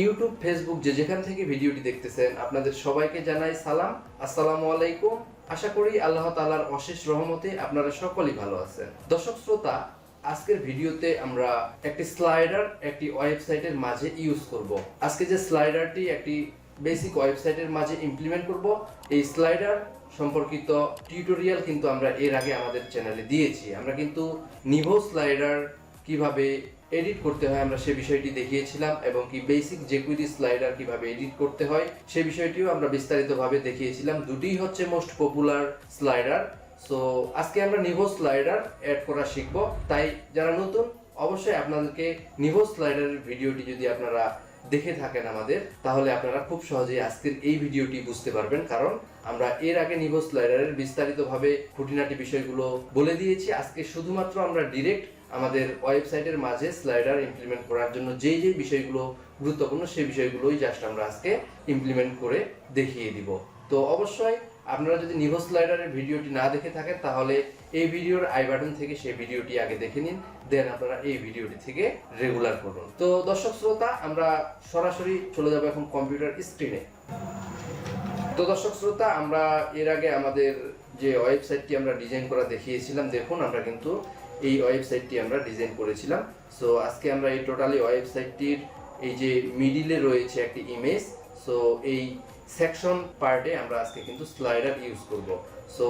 YouTube, Facebook যে যেখান থেকে ভিডিওটি দেখতেছেন আপনাদের সবাইকে জানাই সালাম, আসসালামু আলাইকুম। আশা করি আল্লাহ তাআলার অশেষ রহমতে আপনারা সকলেই ভালো আছেন। দর্শক শ্রোতা, আজকের ভিডিওতে আমরা একটি স্লাইডার একটি ওয়েবসাইটের মাঝে ইউজ করব। আজকে যে স্লাইডারটি একটি বেসিক ওয়েবসাইটের মাঝে ইমপ্লিমেন্ট করব, এই স্লাইডার সম্পর্কিত টিউটোরিয়াল কিন্তু আমরা এর আগে আমাদের চ্যানেলে দিয়েছি। আমরা কিন্তু নিভো স্লাইডার কিভাবে এডিট করতে হয় আমরা সে বিষয়টি দেখিয়েছিলাম, এবং কি বেসিক জেকুইরি স্লাইডার কিভাবে এডিট করতে হয় সে বিষয়টিও আমরা বিস্তারিতভাবে দেখিয়েছিলাম। দুটিই হচ্ছে মোস্ট পপুলার স্লাইডার। সো আজকে আমরা নিভো স্লাইডার অ্যাড করা শিখব। তাই যারা নতুন, অবশ্যই আপনাদেরকে নিভো স্লাইডারের ভিডিওটি যদি আপনারা দেখে থাকেন আমাদের, তাহলে আপনারা খুব সহজেই আজকের এই ভিডিওটি বুঝতে পারবেন, কারণ আমরা এর আগে নিভো স্লাইডারের বিস্তারিতভাবে খুঁটিনাটি বিষয়গুলো বলে দিয়েছি। আজকে শুধুমাত্র আমরা ডিরেক্ট আমাদের ওয়েবসাইটের মাঝে স্লাইডার ইমপ্লিমেন্ট করার জন্য যেই যেই বিষয়গুলো গুরুত্বপূর্ণ সেই বিষয়গুলোই জাস্ট আমরা আজকে ইমপ্লিমেন্ট করে দেখিয়ে দিব। তো অবশ্যই আপনারা যদি নিভো স্লাইডারের ভিডিওটি না দেখে থাকেন, তাহলে এই ভিডিওর আই বাটন থেকে সেই ভিডিওটি আগে দেখে নিন, দেন আপনারা এই ভিডিওটি থেকে রেগুলার করুন। তো দর্শক শ্রোতা, আমরা সরাসরি চলে যাব এখন কম্পিউটার স্ক্রিনে। তো দর্শক শ্রোতা, আমরা এর আগে আমাদের যে ওয়েবসাইটটি আমরা ডিজাইন করা দেখিয়েছিলাম, দেখুন আমরা কিন্তু এই ওয়েবসাইটটি আমরা ডিজাইন করেছিলাম। সো আজকে আমরা এই টোটালি ওয়েবসাইটটির এই যে মিডিলে রয়েছে একটি ইমেজ, সো এই সেকশন পার্টে আমরা আজকে কিন্তু স্লাইডার ইউজ করব। সো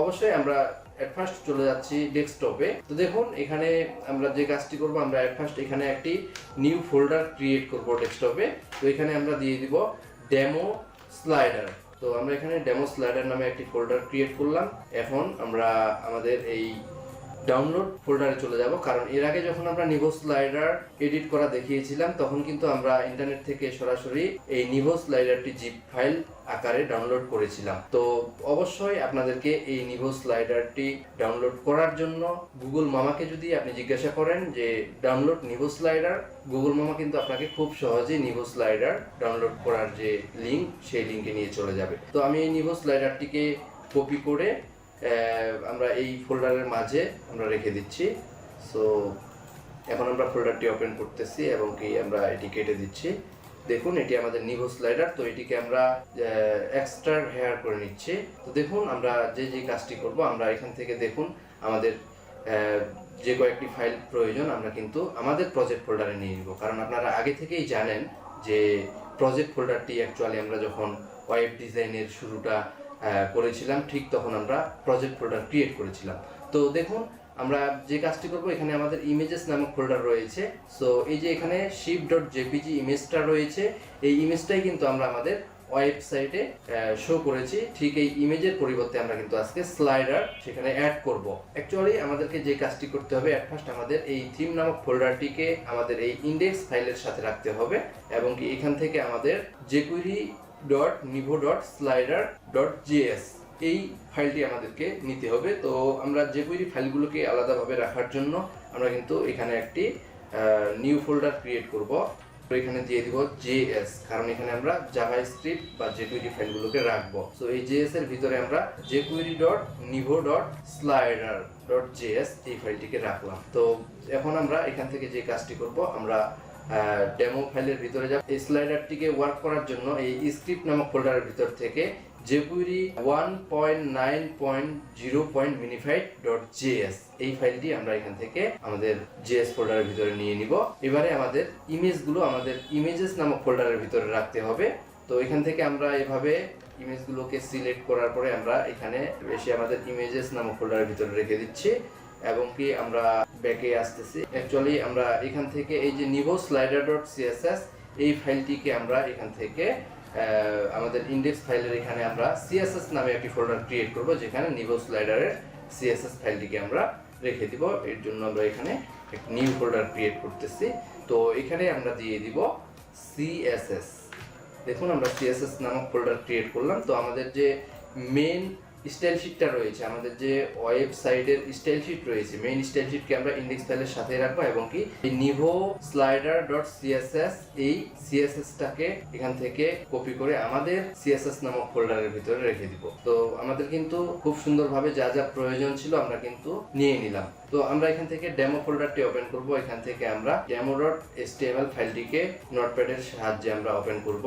অবশ্যই আমরা এট ফার্স্ট চলে যাচ্ছি ডেস্কটপে। তো দেখুন এখানে আমরা যে কাজটি করব, আমরা এট ফার্স্ট এখানে একটি নিউ ফোল্ডার ক্রিয়েট করব ডেস্কটপে। তো এখানে আমরা দিয়ে দিব ডেমো স্লাইডার। তো আমরা এখানে ডেমো স্লাইডার নামে একটি ফোল্ডার ক্রিয়েট করলাম। এখন আমরা আমাদের এই ডাউনলোড ফোল্ডারে চলে যাব, কারণ এর আগে যখন আমরা নিভো স্লাইডার এডিট করা দেখিয়েছিলাম তখন কিন্তু আমরা ইন্টারনেট থেকে সরাসরি এই নিভো স্লাইডারটি জিপ ফাইল আকারে ডাউনলোড করেছিলাম। তো অবশ্যই আপনাদেরকে এই নিভো স্লাইডারটি ডাউনলোড করার জন্য গুগল মামাকে যদি আপনি জিজ্ঞাসা করেন যে ডাউনলোড নিভো স্লাইডার, গুগল মামা কিন্তু আপনাকে খুব সহজেই নিভো স্লাইডার ডাউনলোড করার যে লিঙ্ক, সেই লিঙ্কে নিয়ে চলে যাবে। তো আমি এই নিভো স্লাইডারটিকে কপি করে আমরা এই ফোল্ডারের মাঝে আমরা রেখে দিচ্ছি। সো এখন আমরা ফোল্ডারটি ওপেন করতেছি এবং কি আমরা এটি কেটে দিচ্ছি। দেখুন এটি আমাদের নিভো স্লাইডার। তো এটিকে আমরা এক্সট্রা হেয়ার করে নিচ্ছি। তো দেখুন আমরা যে কাজটি করব, আমরা এখান থেকে দেখুন আমাদের যে কয়েকটি ফাইল প্রয়োজন আমরা কিন্তু আমাদের প্রজেক্ট ফোল্ডারে নিয়ে নিব, কারণ আপনারা আগে থেকেই জানেন যে প্রজেক্ট ফোল্ডারটি অ্যাকচুয়ালি আমরা যখন ওয়েব ডিজাইনের শুরুটা করেছিলাম ঠিক তখন আমরা প্রজেক্ট ফোল্ডার ক্রিয়েট করেছিলাম। তো দেখুন আমরা যে কাজটি করব, এখানে আমাদের ইমেজেস নামক ফোল্ডার রয়েছে। সো এই যে এখানে ship.jpg ইমেজটা রয়েছে, এই ইমেজটাই কিন্তু আমরা আমাদের ওয়েবসাইটে শো করেছি। ঠিক এই ইমেজের পরিবর্তে আমরা কিন্তু আজকে স্লাইডার সেখানে অ্যাড করব। অ্যাকচুয়ালি আমাদেরকে যে কাজটি করতে হবে, এট ফার্স্ট আমাদের এই থিম নামক ফোল্ডারটিকে আমাদের এই ইন্ডেক্স ফাইলের সাথে রাখতে হবে, এবং কি এখান থেকে আমাদের jQuery.nivo.slider.js এই ফাইলটি আমাদেরকে নিতে হবে। তো আমরা jQuery ফাইলগুলোকে আলাদাভাবে রাখার জন্য আমরা কিন্তু এখানে একটি নিউ ফোল্ডার ক্রিয়েট করব। তো এখানে দিয়ে দিব js, কারণ এখানে আমরা জাভাস্ক্রিপ্ট বা jQuery ফাইলগুলোকে রাখবো। সো এই js এর ভিতরে আমরা jQuery.nivo.slider.js এই ফাইলটিকে রাখলাম। তো এখন আমরা এখান থেকে যে কাজটি করব, আমরা ডেমো ফাইলের ভিতরে যাব। এই স্লাইডারটিকে ওয়ার্ক করার জন্য এই স্ক্রিপ্ট নামক ফোল্ডারের ভিতর থেকে jQuery 1.9.0.minified.js এই ফাইলটি আমরা এখান থেকে আমাদের js ফোল্ডারের ভিতরে নিয়ে নিব। এবারে আমাদের ইমেজগুলো আমাদের ইমেজেস নামক ফোল্ডারের ভিতরে রাখতে হবে। তো এখান থেকে আমরা এভাবে ইমেজগুলোকে সিলেক্ট করার পরে আমরা এখানে এসে আমাদের ইমেজেস নামক ফোল্ডারের ভিতরে রেখে দিচ্ছি, এবং কি আমরা ব্যাকে আসতেছি। অ্যাকচুয়ালি আমরা এখান থেকে এই যে নিভো স্লাইডার.css এই ফাইলটিকে আমরা এখান থেকে আমাদের ইন্ডেক্স ফাইলের এখানে আমরা CSS নামে একটি ফোল্ডার ক্রিয়েট করব, যেখানে নিভো স্লাইডারের CSS ফাইলটিকে আমরা রেখে দিব। এর জন্য আমরা এখানে একটা নিউ ফোল্ডার ক্রিয়েট করতেছি। তো এখানে আমরা দিয়ে দিব CSS। দেখুন আমরা CSS নামক ফোল্ডার ক্রিয়েট করলাম। তো আমাদের যে মেন স্টাইল শিটটা রয়েছে, আমাদের যে ওয়েবসাইটের স্টাইল শিট রয়েছে, মেইন স্টাইল শিটকে আমরা ইন্ডেক্স ফাইলের সাথে রাখবো এবং কি এই নিভো স্লাইডার ডট সিএসএস এই সিএসএসটাকে এখান থেকে কপি করে আমাদের সিএসএস নামক ফোল্ডারের ভিতরে রেখে দিব। তো আমাদের কিন্তু খুব সুন্দরভাবে যা যা প্রয়োজন ছিল আমরা কিন্তু নিয়ে নিলাম। তো আমরা এখান থেকে ডেমো ফোল্ডারটি ওপেন করব। এখান থেকে আমরা demo.html ফাইলটিকে নোটপ্যাডের সাহায্যে আমরা ওপেন করব।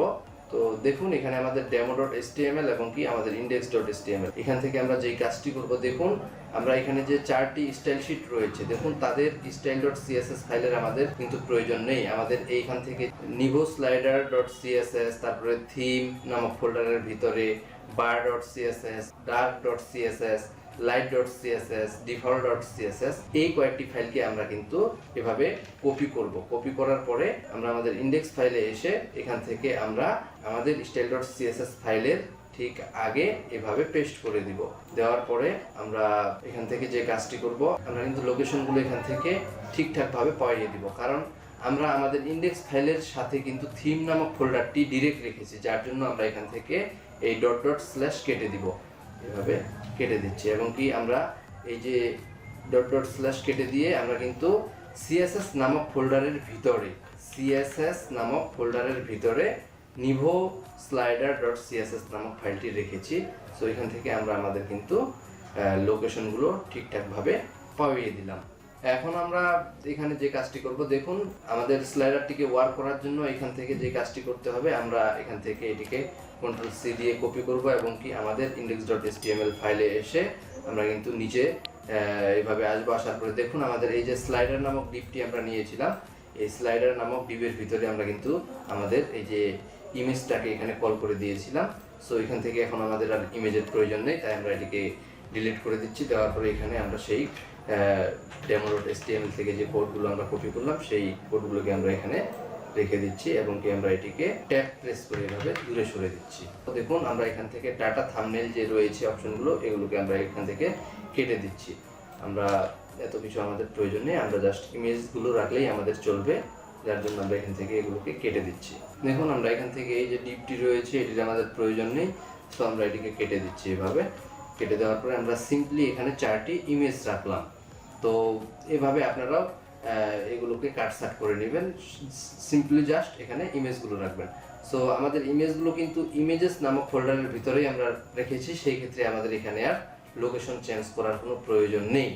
তো দেখুন এখানে আমাদের demo.html এবং কি আমাদের index.html, এখান থেকে আমরা যেই কাজটি করব, দেখুন আমরা এখানে যে 4টি স্টাইল শিট রয়েছে, দেখুন তাদের style.css ফাইলের আমাদের কিন্তু প্রয়োজন নেই। আমাদের এইখান থেকে nivo slider.css, তারপরে থিম নামক ফোল্ডারের ভিতরে bar.css, dark.css, light.css, default.css এই কয়েকটি ফাইলকে আমরা কিন্তু এভাবে কপি করব। কপি করার পরে আমরা আমাদের ইনডেক্স ফাইলে এসে এখান থেকে আমরা আমাদের style.css ফাইলের ঠিক আগে এভাবে পেস্ট করে দিব। দেওয়ার পরে আমরা এখান থেকে যে কাজটি করব, আমরা কিন্তু লোকেশনগুলো এখান থেকে ঠিকঠাকভাবে পাইয়ে দিব, কারণ আমরা আমাদের ইনডেক্স ফাইলের সাথে কিন্তু থিম নামক ফোল্ডারটি ডিরেক্ট রেখেছি, যার জন্য আমরা এখান থেকে এই ডট ডট স্ল্যাশ কেটে দিব, এভাবে কেটে দিচ্ছি। এবং কি আমরা এই যে ডট ডট স্ল্যাশ কেটে দিয়ে আমরা কিন্তু সিএসএস নামক ফোল্ডারের ভিতরে নিভো স্লাইডার ডট সিএসএস নামক ফাইলটি রেখেছি। সো এখান থেকে আমরা আমাদের কিন্তু লোকেশনগুলো ঠিকঠাকভাবে পাইয়ে দিলাম। এখন আমরা এখানে যে কাজটি করব, দেখুন আমাদের স্লাইডারটিকে ওয়ার্ক করার জন্য এখান থেকে যে কাজটি করতে হবে, আমরা এখান থেকে এটিকে Ctrl+C দিয়ে কপি করব এবং কি আমাদের index.html ফাইলে এসে আমরা কিন্তু নিচে এইভাবে আসবো। আসার পরে দেখুন আমাদের এই যে স্লাইডার নামক ডিপটি আমরা নিয়েছিলাম, এই স্লাইডার নামক ডিপের ভিতরে আমরা কিন্তু আমাদের এই যে ইমেজটাকে এখানে কল করে দিয়েছিলাম। সো এখান থেকে এখন আমাদের আর ইমেজের প্রয়োজন নেই, তাই আমরা এটিকে ডিলিট করে দিচ্ছি। দেওয়ার পরে এখানে আমরা সেই demo.html থেকে যে কোডগুলো আমরা কপি করলাম সেই কোডগুলোকে আমরা এখানে রেখে দিচ্ছি এবং কি আমরা এটিকে ট্যাব প্রেস করে এভাবে দূরে সরে দিচ্ছি। তো দেখুন আমরা এখান থেকে ডাটা থাম্বনেল যে রয়েছে অপশনগুলো, এগুলোকে আমরা এখান থেকে কেটে দিচ্ছি। আমরা এত কিছু আমাদের প্রয়োজন নেই, আমরা জাস্ট ইমেজগুলো রাখলেই আমাদের চলবে, যার জন্য আমরা এখান থেকে এগুলোকে কেটে দিচ্ছি। দেখুন আমরা এখান থেকে এই যে ডিপটি রয়েছে এটির আমাদের প্রয়োজন নেই, সো আমরা এটিকে কেটে দিচ্ছি। এভাবে কেটে দেওয়ার পরে আমরা সিম্পলি এখানে 4টি ইমেজ রাখলাম। তো এভাবে আপনারাও এগুলোকে কাটসাট করে নেবেন, সিম্পলি জাস্ট এখানে ইমেজগুলো রাখবেন। সো আমাদের ইমেজগুলো কিন্তু ইমেজেস নামক ফোল্ডারের ভিতরেই আমরা রেখেছি, সেই ক্ষেত্রে আমাদের এখানে আর লোকেশন চেঞ্জ করার কোনো প্রয়োজন নেই।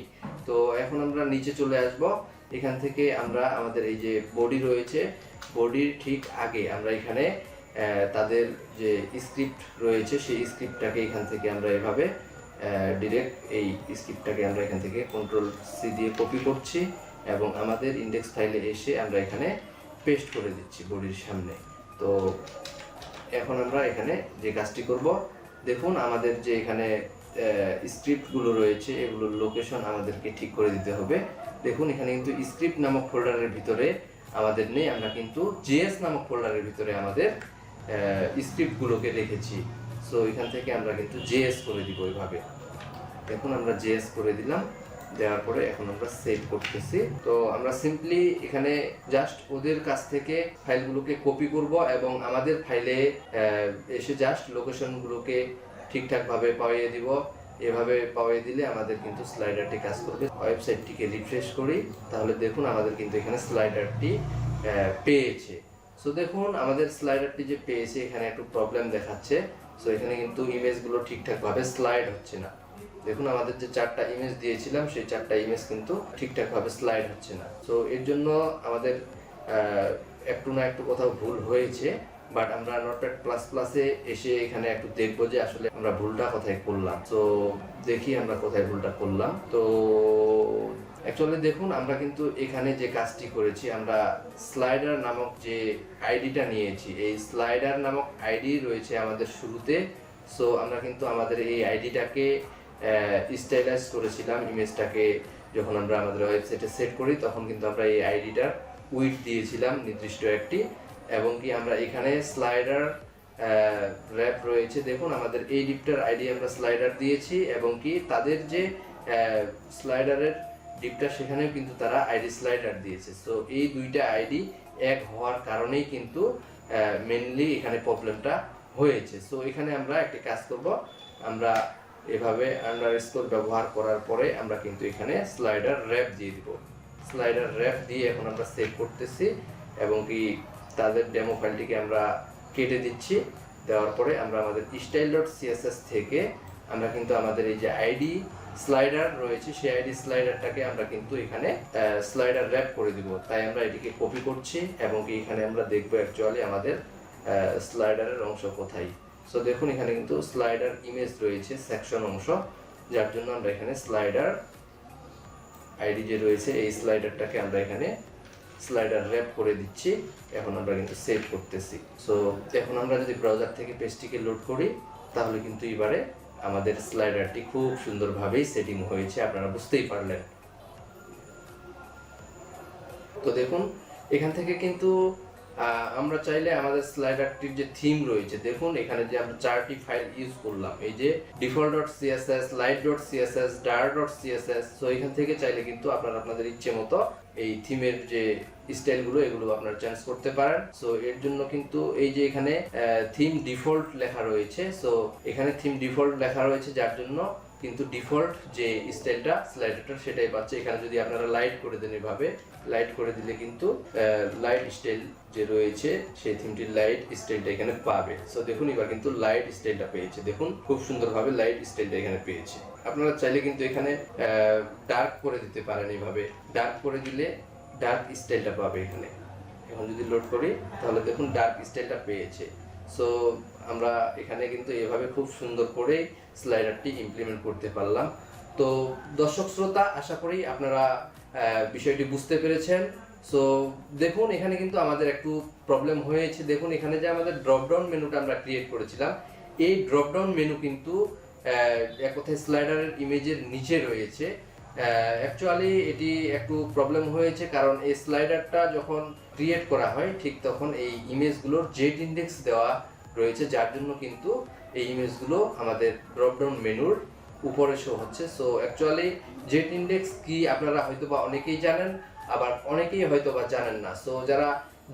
তো এখন আমরা নিচে চলে আসব। এখান থেকে আমরা আমাদের এই যে বডি রয়েছে, বডির ঠিক আগে আমরা এখানে তাদের যে স্ক্রিপ্ট রয়েছে সেই স্ক্রিপ্টটাকে এখান থেকে আমরা এভাবে ডিরেক্ট এই স্ক্রিপ্টটাকে আমরা এখান থেকে Ctrl+C দিয়ে কপি করছি এবং আমাদের ইনডেক্স ফাইলে এসে আমরা এখানে পেস্ট করে দিচ্ছি বডির সামনে। তো এখন আমরা এখানে যে কাজটি করব, দেখুন আমাদের যে এখানে স্ক্রিপ্টগুলো রয়েছে এগুলোর লোকেশন আমাদেরকে ঠিক করে দিতে হবে। দেখুন এখানে কিন্তু স্ক্রিপ্ট নামক ফোল্ডারের ভিতরে আমাদের নেই, আমরা কিন্তু জেএস নামক ফোল্ডারের ভিতরে আমাদের স্ক্রিপ্টগুলোকে রেখেছি। সো এখান থেকে আমরা কিন্তু জেএস করে দিব এইভাবে। দেখুন আমরা জেএস করে দিলাম, দেওয়ার পরে এখন আমরা সেভ করতেছি। তো আমরা সিম্পলি এখানে জাস্ট ওদের কাছ থেকে ফাইলগুলোকে কপি করব এবং আমাদের ফাইলে এসে জাস্ট লোকেশনগুলোকে ঠিকঠাকভাবে পাইয়ে দিব। এভাবে পাইয়ে দিলে আমাদের কিন্তু স্লাইডারটি কাজ করবে। ওয়েবসাইটটিকে রিফ্রেশ করি, তাহলে দেখুন আমাদের কিন্তু এখানে স্লাইডারটি পেয়েছে। সো দেখুন আমাদের স্লাইডারটি যে পেয়েছে এখানে একটু প্রবলেম দেখাচ্ছে। সো এখানে কিন্তু ইমেজগুলো ঠিকঠাকভাবে স্লাইড হচ্ছে না। দেখুন আমাদের যে 4টা ইমেজ দিয়েছিলাম সেই 4টা ইমেজ কিন্তু ঠিকঠাকভাবে স্লাইড হচ্ছে না। সো এর জন্য আমাদের একটু না একটু কোথাও ভুল হয়েছে, বাট আমরা নোটপ্যাড++-এ এসে এখানে একটু দেখবো যে আসলে আমরা ভুলটা কোথায় করলাম। তো দেখি আমরা কোথায় ভুলটা করলাম। তো অ্যাকচুয়ালি দেখুন আমরা কিন্তু এখানে যে কাজটি করেছি, আমরা স্লাইডার নামক যে আইডিটা নিয়েছি, এই স্লাইডার নামক আইডি রয়েছে আমাদের শুরুতে। সো আমরা কিন্তু আমাদের এই আইডিটাকে স্টাইলাইজ করেছিলাম। ইমেজটাকে যখন আমরা আমাদের ওয়েবসাইটে সেট করি তখন কিন্তু আমরা এই আইডিটার উইডথ দিয়েছিলাম নির্দিষ্ট একটি, এবং কি আমরা এখানে স্লাইডার র্যাপ রয়েছে, দেখুন আমাদের এই ডিপটার আইডি আমরা স্লাইডার দিয়েছি এবং কি তাদের যে স্লাইডারের ডিপটা সেখানেও কিন্তু তারা আইডি স্লাইডার দিয়েছে। সো এই দুইটা আইডি এক হওয়ার কারণেই কিন্তু মেইনলি এখানে প্রবলেমটা হয়েছে। সো এখানে আমরা একটা কাজ করব, আমরা এভাবে আন্ডারস্কোর ব্যবহার করার পরে আমরা কিন্তু এখানে স্লাইডার র্যাপ দিয়ে দিব। স্লাইডার র্যাপ দিয়ে এখন আমরা সেভ করতেছি এবং কি তাদের ডেমো ফাইলটিকে আমরা কেটে দিচ্ছি। দেওয়ার পরে আমরা আমাদের style.css থেকে আমরা কিন্তু আমাদের এই যে আইডি স্লাইডার রয়েছে সেই আইডি স্লাইডারটাকে আমরা কিন্তু এখানে স্লাইডার র্যাপ করে দিব। তাই আমরা এটিকে কপি করছি এবং কি এখানে আমরা দেখব অ্যাকচুয়ালি আমাদের স্লাইডারের অংশ কোথায়। সো দেখুন এখানে কিন্তু স্লাইডার ইমেজ রয়েছে সেকশন অংশ, যার জন্য আমরা এখানে স্লাইডার আইডি যে রয়েছে এই স্লাইডারটাকে আমরা এখানে স্লাইডার র্যাপ করে দিচ্ছি। এখন আমরা কিন্তু সেভ করতেছি। সো এখন আমরা যদি ব্রাউজার থেকে পেজটিকে লোড করি তাহলে কিন্তু এবারে আমাদের স্লাইডারটি খুব সুন্দরভাবেই সেটিং হয়েছে, আপনারা বুঝতেই পারলেন। তো দেখুন এখান থেকে কিন্তু আমরা চাইলে আমাদের স্লাইডারটির যে থিম রয়েছে, দেখুন এখানে যে আমরা 4টি ফাইল ইউজ করলাম, এই যে default.css, light.css, dar.css। সো এখান থেকে চাইলে কিন্তু আপনারা আপনাদের ইচ্ছে মতো এই থিমের যে স্টাইলগুলো এগুলো আপনারা চেঞ্জ করতে পারেন। সো এর জন্য কিন্তু এই যে এখানে থিম ডিফল্ট লেখা রয়েছে, সো এখানে থিম ডিফল্ট লেখা রয়েছে যার জন্য কিন্তু ডিফল্ট যে স্টাইলটা স্লাইডারটা সেটাই পাচ্ছে। এখানে যদি আপনারা লাইট করে দেন, এভাবে লাইট করে দিলে কিন্তু লাইট স্টাইল যে রয়েছে সেই থিমটির লাইট স্টাইলটা এখানে পাবে। সো দেখুন এবার কিন্তু লাইট স্টাইলটা পেয়েছে, দেখুন খুব সুন্দরভাবে লাইট স্টাইলটা এখানে পেয়েছে। আপনারা চাইলে কিন্তু এখানে ডার্ক করে দিতে পারেন, এইভাবে ডার্ক করে দিলে ডার্ক স্টাইলটা পাবে এখানে। এখন যদি লোড করি তাহলে দেখুন ডার্ক স্টাইলটা পেয়েছে। সো আমরা এখানে কিন্তু এভাবে খুব সুন্দর করে স্লাইডারটি ইমপ্লিমেন্ট করতে পারলাম। তো দর্শক শ্রোতা, আশা করি আপনারা বিষয়টি বুঝতে পেরেছেন। সো দেখুন এখানে কিন্তু আমাদের একটু প্রবলেম হয়েছে। দেখুন এখানে যে আমাদের ড্রপডাউন মেনুটা আমরা ক্রিয়েট করেছিলাম, এই ড্রপডাউন মেনু কিন্তু এক কথায় স্লাইডারের ইমেজের নিচে রয়েছে। অ্যাকচুয়ালি এটি একটু প্রবলেম হয়েছে, কারণ এই স্লাইডারটা যখন ক্রিয়েট করা হয় ঠিক তখন এই ইমেজগুলোর জেড ইন্ডেক্স দেওয়া রয়েছে, যার জন্য কিন্তু এই ইমেজগুলো আমাদের ড্রপডাউন মেনুর উপরে শো হচ্ছে। সো অ্যাকচুয়ালি জেড ইন্ডেক্স কি আপনারা হয়তোবা অনেকেই জানেন, আবার অনেকেই হয়তোবা জানেন না। সো যারা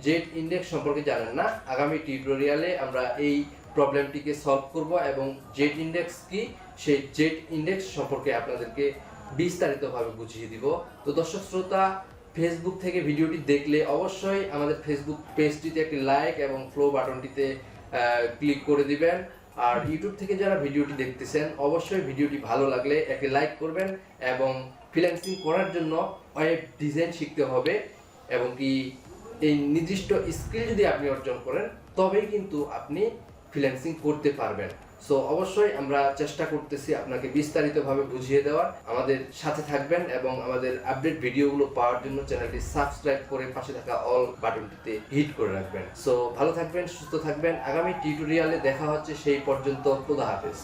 জেড ইন্ডেক্স সম্পর্কে জানেন না, আগামী টিউটোরিয়ালে আমরা এই প্রবলেমটিকে সলভ করব এবং জেড ইন্ডেক্স কি সেই জেড ইন্ডেক্স সম্পর্কে আপনাদেরকে বিস্তারিতভাবে বুঝিয়ে দিব। তো দর্শক শ্রোতা, ফেসবুক থেকে ভিডিওটি দেখলে অবশ্যই আমাদের ফেসবুক পেজটিতে একটি লাইক এবং ফলো বাটনটিতে ক্লিক করে দিবেন। আর ইউটিউব থেকে যারা ভিডিওটি দেখতেছেন অবশ্যই ভিডিওটি ভালো লাগলে একটি লাইক করবেন এবং ফ্রিল্যান্সিং করার জন্য ওয়েব ডিজাইন শিখতে হবে এবং কি এই নির্দিষ্ট স্কিল যদি আপনি অর্জন করেন তবেই কিন্তু আপনি ফ্রিল্যান্সিং করতে পারবেন। সো অবশ্যই আমরা চেষ্টা করতেছি আপনাকে বিস্তারিতভাবে বুঝিয়ে দেওয়ার। আমাদের সাথে থাকবেন এবং আমাদের আপডেট ভিডিওগুলো পাওয়ার জন্য চ্যানেলটি সাবস্ক্রাইব করে পাশে থাকা অল বাটনটিতে হিট করে রাখবেন। সো ভালো থাকবেন, সুস্থ থাকবেন। আগামী টিউটোরিয়ালে দেখা হচ্ছে, সেই পর্যন্ত খোদা হাফেজ।